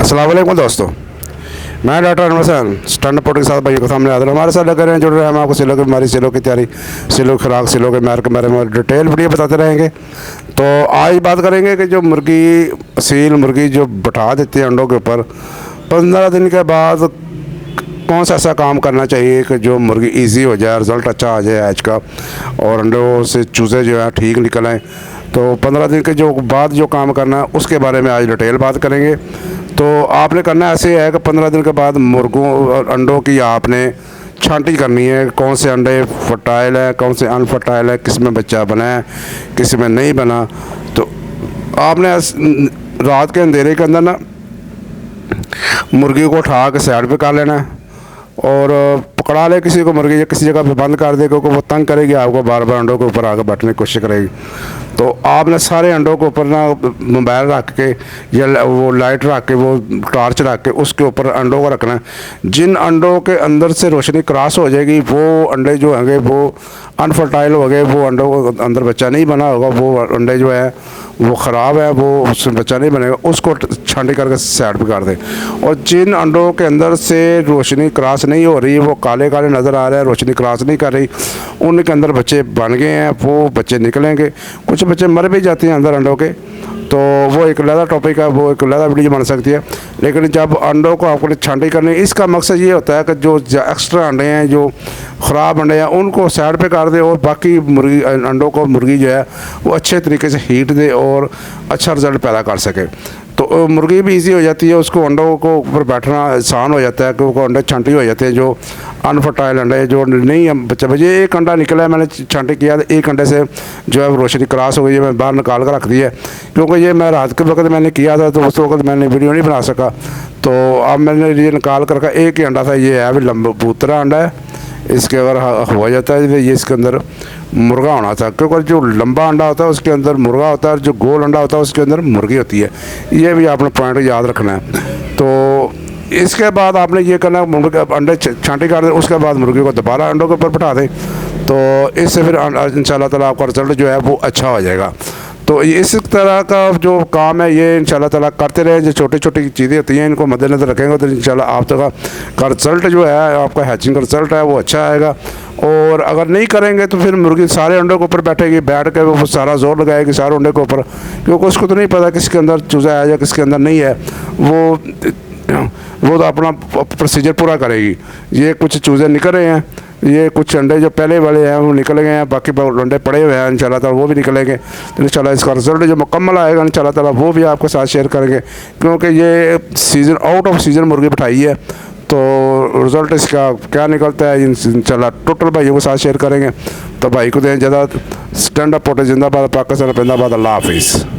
अस्सलाम वालेकुम दोस्तों, मैं doctor Anwar Hasan stand up के साथ भाइयों के सामने हाजिर। हमारे साथ लगे रहें, जुड़ रहे हैं। हम आपको सिलों की बीमारी, सिलों की तैयारी, सिलों की खुराक, सिलों के मैर के बारे में डिटेल वीडियो बताते रहेंगे। तो आज बात करेंगे कि जो मुर्गी, असील मुर्गी जो बैठा देती है अंडों के ऊपर, 15 दिन के बाद कौन सा ऐसा काम करना चाहिए कि जो मुर्गी इजी हो जाए, रिज़ल्ट अच्छा आ जाए आज का, और अंडों से चूज़े जो है ठीक निकल आएँ। तो 15 दिन के जो बाद जो काम करना है उसके बारे में आज डिटेल बात करेंगे। तो आपने करना ऐसे है कि 15 दिन के बाद मुर्गों अंडों की आपने छांटी करनी है, कौन से अंडे फर्टाइल है, कौन से अनफर्टाइल है, किस में बच्चा बना है, किस में नहीं बना। तो आपने रात के अंधेरे के अंदर ना मुर्गी को उठा के साइड पे कर लेना है और पकड़ा ले किसी को मुर्गी, या किसी जगह पे बंद कर दे, क्योंकि वो तंग करेगी आपको, बार बार अंडों के ऊपर आकर बैठने की कोशिश करेगी। तो आपने सारे अंडों के ऊपर ना मोबाइल रख के या वो लाइट रख के, वो टॉर्च रख के उसके ऊपर अंडों को रखना है। जिन अंडों के अंदर से रोशनी क्रॉस हो जाएगी वो अंडे जो होंगे वो अनफर्टाइल हो गए, वो अंडों को अंदर बच्चा नहीं बना होगा, वो अंडे जो है वो ख़राब है, वो उसमें बच्चा नहीं बनेगा, उसको छांटी करके साइड पे कर दें। और जिन अंडों के अंदर से रोशनी क्रॉस नहीं हो रही, वो काले काले नज़र आ रहे हैं, रोशनी क्रॉस नहीं कर रही, उनके अंदर बच्चे बन गए हैं, वो बच्चे निकलेंगे। कुछ बच्चे मर भी जाते हैं अंदर अंडों के, तो वो एक अलग टॉपिक है, वो एक अलग वीडियो बन सकती है। लेकिन जब अंडों को आपको छांटी करनी है, इसका मकसद ये होता है कि जो एक्स्ट्रा अंडे हैं, जो ख़राब अंडे हैं, उनको साइड पे कर दे और बाकी मुर्गी अंडों को मुर्गी जो है वो अच्छे तरीके से हीट दे और अच्छा रिज़ल्ट पैदा कर सके। तो मुर्गी भी इजी हो जाती है, उसको अंडों को ऊपर बैठना आसान हो जाता है, क्योंकि अंडे छांटी हो जाते हैं। जो अनफर्टाइल अंडे जो नहीं बच्चा, मुझे एक अंडा निकला है, मैंने छांटी किया, एक अंडे से जो है रोशनी क्रॉस हो गई है, मैं बाहर निकाल कर रख दिया है, क्योंकि ये मैं रात के वक्त मैंने किया था, तो उस वक्त मैंने वीडियो नहीं बना सका। तो अब मैंने ये निकाल कर रखा, एक ही अंडा था, ये है अभी लंबा बूतरा अंडा है, इसके अगर हो जाता है तो ये इसके अंदर मुर्गा होना था, क्योंकि जो लंबा अंडा होता है उसके अंदर मुर्गा होता है, और जो गोल अंडा होता है उसके अंदर मुर्गी होती है। ये भी आपने पॉइंट याद रखना है। तो इसके बाद आपने ये करना है, मुर्गे अंडे छांटी कर दें, उसके बाद मुर्गी को दोबारा अंडों के ऊपर बैठा दें। तो इससे फिर इंशाल्लाह ताला आपका रिजल्ट जो है वो अच्छा हो जाएगा। तो इस तरह का जो काम है ये इंशाल्लाह ताला करते रहें। जो छोटी छोटी चीज़ें होती हैं इनको मद्देनज़र रखेंगे तो इंशाल्लाह आप तक का रिज़ल्ट जो है, आपका हैचिंग का रिज़ल्ट है वो अच्छा आएगा। और अगर नहीं करेंगे तो फिर मुर्गी सारे अंडों के ऊपर बैठेगी, बैठ के वो सारा जोर लगाएगी सारे अंडे के ऊपर, क्योंकि उसको तो नहीं पता किसके अंदर चूज़ा है या किसके अंदर नहीं है। वो तो अपना प्रोसीजर पूरा करेगी। ये कुछ चूज़े निकल रहे हैं, ये कुछ अंडे जो पहले वाले हैं वो निकल गए हैं, बाकी अंडे पड़े हुए हैं, इंशाल्लाह ताला वो भी निकलेंगे। तो इंशाल्लाह इसका रिजल्ट जो मुकम्मल आएगा इंशाल्लाह ताला वो भी आपके साथ शेयर करेंगे, क्योंकि ये सीज़न आउट ऑफ सीज़न मुर्गी बैठाई है। तो रिज़ल्ट इसका क्या निकलता है इंशाल्लाह टोटल भाइयों के साथ शेयर करेंगे। तो भाई को दें ज़्यादा। स्टैंड अप जिंदाबाद, पाकिस्तान जिंदाबाद, अल्लाह हाफिज़।